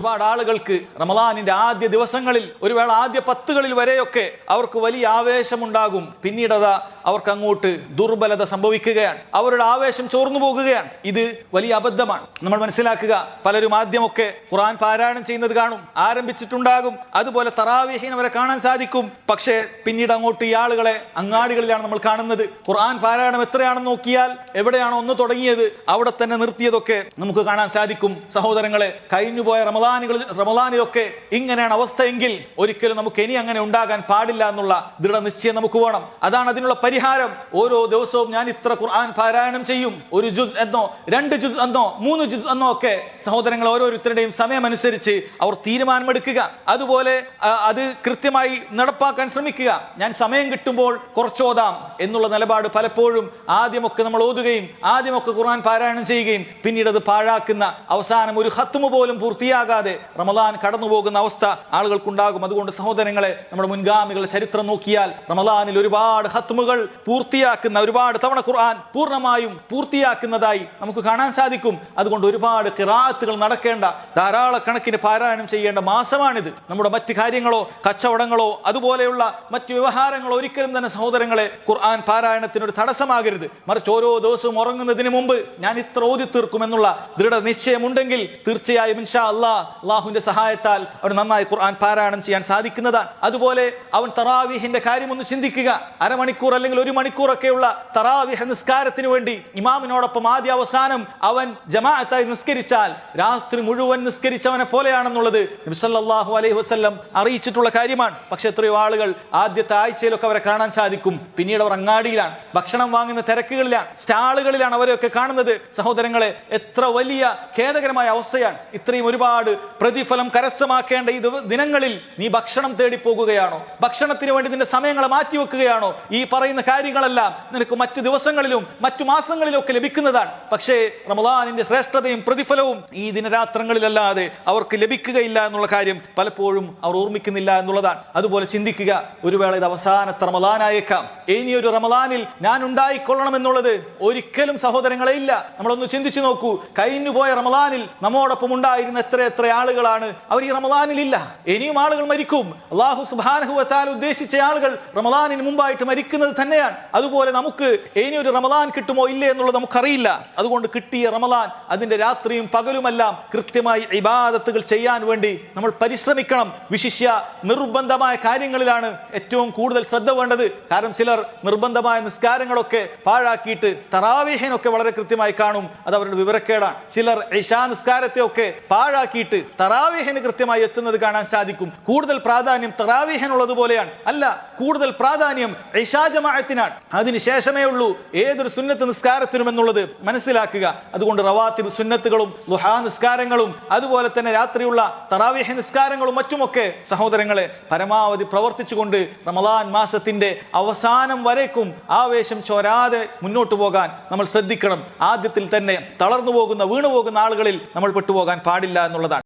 ഒരുപാട് ആളുകൾക്ക് റമളാനിന്റെ ആദ്യ ദിവസങ്ങളിൽ, ഒരു വേള ആദ്യ 10 വരെയൊക്കെ അവർക്ക് വലിയ ആവേശമുണ്ടാകും. പിന്നീടതാ അവർക്ക് അങ്ങോട്ട് ദുർബലത സംഭവിക്കുകയാണ്, അവരുടെ ആവേശം ചോർന്നു പോകുകയാണ്. ഇത് വലിയ അബദ്ധമാണ്. നമ്മൾ മനസ്സിലാക്കുക, പലരും ആദ്യമൊക്കെ ഖുർആൻ പാരായണം ചെയ്യുന്നത് കാണും, ആരംഭിച്ചിട്ടുണ്ടാകും, അതുപോലെ തറാവീഹിനെ വരെ കാണാൻ സാധിക്കും. പക്ഷേ പിന്നീട് അങ്ങോട്ട് ഈ ആളുകളെ അങ്ങാടികളിലാണ് നമ്മൾ കാണുന്നത്. ഖുർആൻ പാരായണം എത്രയാണെന്ന് നോക്കിയാൽ എവിടെയാണോ ഒന്ന് തുടങ്ങിയത് അവിടെ തന്നെ നിർത്തിയതൊക്കെ നമുക്ക് കാണാൻ സാധിക്കും. സഹോദരങ്ങളെ, കഴിഞ്ഞുപോയ റമളാനിലൊക്കെ ഇങ്ങനെയാണ് അവസ്ഥയെങ്കിൽ ഒരിക്കലും നമുക്ക് ഇനി അങ്ങനെ ഉണ്ടാകാൻ പാടില്ല എന്നുള്ള ദൃഢനിശ്ചയം നമുക്ക് വേണം. അതാണ് അതിനുള്ള പരിഹാരം. ഓരോ ദിവസവും ഞാൻ ഇത്ര ഖുർആൻ പാരായണം ചെയ്യും, 1 ജുസ് എന്നോ 2 ജുസ് എന്നോ 3 ജുസ് എന്നോ ഒക്കെ സഹോദരങ്ങൾ ഓരോരുത്തരുടെയും സമയമനുസരിച്ച് അവർ തീരുമാനമെടുക്കുക. അതുപോലെ അത് കൃത്യമായി നടപ്പാക്കാൻ ശ്രമിക്കുക. ഞാൻ സമയം കിട്ടുമ്പോൾ കുറച്ചോതാം എന്നുള്ള നിലപാട് പലപ്പോഴും ആദ്യമൊക്കെ നമ്മൾ ഓതുകയും ആദ്യമൊക്കെ ഖുർആൻ പാരായണം ചെയ്യുകയും പിന്നീട് അത് പാഴാക്കുന്ന, അവസാനം ഒരു ഖത്മ പോലും പൂർത്തിയാകാതെ റമളാൻ കടന്നു പോകുന്ന അവസ്ഥ ആളുകൾക്കുണ്ടാകും. അതുകൊണ്ട് സഹോദരങ്ങളെ, നമ്മുടെ മുൻഗാമികളുടെ ചരിത്രം നോക്കിയാൽ റമളാനിൽ ഒരുപാട് ഖത്മുകൾ പൂർത്തിയാക്കുന്ന, ഒരുപാട് തവണ ഖുർആൻ പൂർണ്ണമായും പൂർത്തിയാക്കുന്നതായി നമുക്ക് കാണാൻ സാധിക്കും. അതുകൊണ്ട് ഒരുപാട് ഖിറാഅത്തുകൾ നടക്കേണ്ട, ധാരാളക്കണക്കിന് പാരായണം ചെയ്യേണ്ട മാസമാണിത്. നമ്മുടെ മറ്റ് കാര്യങ്ങളോ കച്ചവടങ്ങളോ അതുപോലെയുള്ള മറ്റു വ്യവഹാരങ്ങളോ ഒരിക്കലും തന്നെ സഹോദരങ്ങളെ ഖുർആൻ പാരായണത്തിനൊരു തടസ്സമാകരുത്. മറിച്ച് ഓരോ ദിവസവും ഉറങ്ങുന്നതിന് മുമ്പ് ഞാൻ ഇത്ര ഓതി തീർക്കുമെന്നുള്ള ദൃഢനിശ്ചയമുണ്ടെങ്കിൽ തീർച്ചയായും ഇൻഷാ അല്ലാഹുവിന്റെ സഹായത്താൽ അവൻ നന്നായി ഖുർആൻ പാരായണം ചെയ്യാൻ സാധിക്കുന്നതാണ്. അതുപോലെ അവൻ തറാവീഹിന്റെ കാര്യം ഒന്ന് ചിന്തിക്കുക. അരമണിക്കൂർ അല്ലെങ്കിൽ 1 മണിക്കൂറൊക്കെയുള്ള തറാവീഹ് നിസ്കാരത്തിന് വേണ്ടി ഇമാമിനോടൊപ്പം ആദ്യ അവസാനം അവൻ ജമാഅത്തായി നിസ്കരിച്ചാൽ രാത്രി മുഴുവൻ നിസ്കരിച്ചവനെ പോലെയാണെന്നുള്ളത് നബി സല്ലല്ലാഹു അലൈഹി വസല്ലം അറിയിച്ചിട്ടുള്ള കാര്യമാണ്. പക്ഷെ എത്രയോ ആളുകൾ ആദ്യത്തെ ആഴ്ചയിലൊക്കെ അവരെ കാണാൻ സാധിക്കും, പിന്നീട് അവർ അങ്ങാടിയിലാണ്, ഭക്ഷണം വാങ്ങുന്ന തിരക്കുകളിലാണ്, സ്റ്റാളുകളിലാണ് അവരെയൊക്കെ കാണുന്നത്. സഹോദരങ്ങളെ, എത്ര വലിയ ഖേദകരമായ അവസ്ഥയാണ്. ഇത്രയും ഒരുപാട് പ്രതിഫലം കരസ്ഥമാക്കേണ്ട ഈ ദിനങ്ങളിൽ നീ ഭക്ഷണം തേടി പോകുകയാണോ? ഭക്ഷണത്തിന് വേണ്ടി നിന്റെ സമയങ്ങളെ മാറ്റിവെക്കുകയാണോ? ഈ പറയുന്ന കാര്യങ്ങളെല്ലാം നിനക്ക് മറ്റു ദിവസങ്ങളിലും മറ്റു മാസങ്ങളിലും ഒക്കെ ലഭിക്കുന്നതാണ്. പക്ഷേ റമളാനിന്റെ ശ്രേഷ്ഠതയും പ്രതിഫലവും ഈ ദിനരാത്രങ്ങളിലല്ലാതെ അവർക്ക് ലഭിക്കുകയില്ല എന്നുള്ള കാര്യം പലപ്പോഴും അവർ ഓർമ്മിക്കുന്നില്ല എന്നുള്ളതാണ്. അതുപോലെ ചിന്തിക്കുക, ഒരു വേള ഇത് അവസാനത്തെ റമളാനായേക്കാം. ഇനിയൊരു റമളാനിൽ ഞാൻ ഉണ്ടായിക്കൊള്ളണം എന്നുള്ളത് ഒരിക്കലും സഹോദരങ്ങളെ ഇല്ല. നമ്മളൊന്ന് ചിന്തിച്ചു നോക്കൂ, കഴിഞ്ഞുപോയ റമളാനിൽ നമ്മോടൊപ്പം ഉണ്ടായിരുന്ന എത്ര ആളുകളാണ് അവർ ഈ റമളാനിൽ ഇല്ല. ഇനിയും ആളുകൾ മരിക്കും. അല്ലാഹു സുബ്ഹാനഹു വ തആല ഉദ്ദേശിച്ച ആളുകൾ റമളാനിന് മുമ്പായിട്ട് മരിക്കുന്നത് തന്നെയാണ്. അതുപോലെ നമുക്ക് ഇനിയൊരു റമളാൻ കിട്ടുമോ ഇല്ലേ എന്നുള്ളത് നമുക്കറിയില്ല. അതുകൊണ്ട് കിട്ടിയ റമളാൻ അതിന്റെ രാത്രിയും പകലുമെല്ലാം കൃത്യമായി ഇബാദത്തുകൾ ചെയ്യാൻ വേണ്ടി നമ്മൾ പരിശ്രമിക്കണം. വിശിഷ്യ നിർബന്ധമായ കാര്യങ്ങളിലാണ് ഏറ്റവും കൂടുതൽ ശ്രദ്ധ വേണ്ടത്. കാരണം ചിലർ നിർബന്ധമായ നിസ്കാരങ്ങളൊക്കെ പാഴാക്കിയിട്ട് തറാവീഹിനൊക്കെ വളരെ കൃത്യമായി കാണും, അത് അവരുടെ വിവരക്കേടാണ്. ചിലർ ഇശാ നിസ്കാരത്തെ ഒക്കെ പാഴാക്കിയിട്ട് തറാവീഹിന് കൃത്യമായി എത്തുന്നത് കാണാൻ സാധിക്കും. കൂടുതൽ പ്രാധാന്യം തറാവീഹിനുള്ളതുപോലെയാണ്. അല്ല, കൂടുതൽ പ്രാധാന്യം ഇശാ ജമാഅത്തിനാണ്. അതിനുശേഷമേ ഉള്ളൂ ഏതൊരു സുന്നത്ത് നിസ്കാരത്തിനും എന്നുള്ളത് മനസ്സിലാക്കുക. അതുകൊണ്ട് റവാത്തിബ് സുന്നത്തുകളും ദുഹാ നിസ്കാരങ്ങളും അതുപോലെ തന്നെ രാത്രിയുള്ള തറാവീഹ് നിസ്കാരങ്ങളും മറ്റുമൊക്കെ സഹോദരങ്ങളെ പരമാവധി പ്രവർത്തിച്ചുകൊണ്ട് റമളാൻ മാസത്തിന്റെ അവസാനം വരേക്കും ആവേശം ചോരാതെ മുന്നോട്ട് പോകാൻ നമ്മൾ ശ്രദ്ധിക്കണം. ആദ്യത്തിൽ തന്നെ തളർന്നു പോകുന്ന, വീണുപോകുന്ന ആളുകളിൽ നമ്മൾ പെട്ടുപോകാൻ പാടില്ല എന്നുള്ളതാണ്.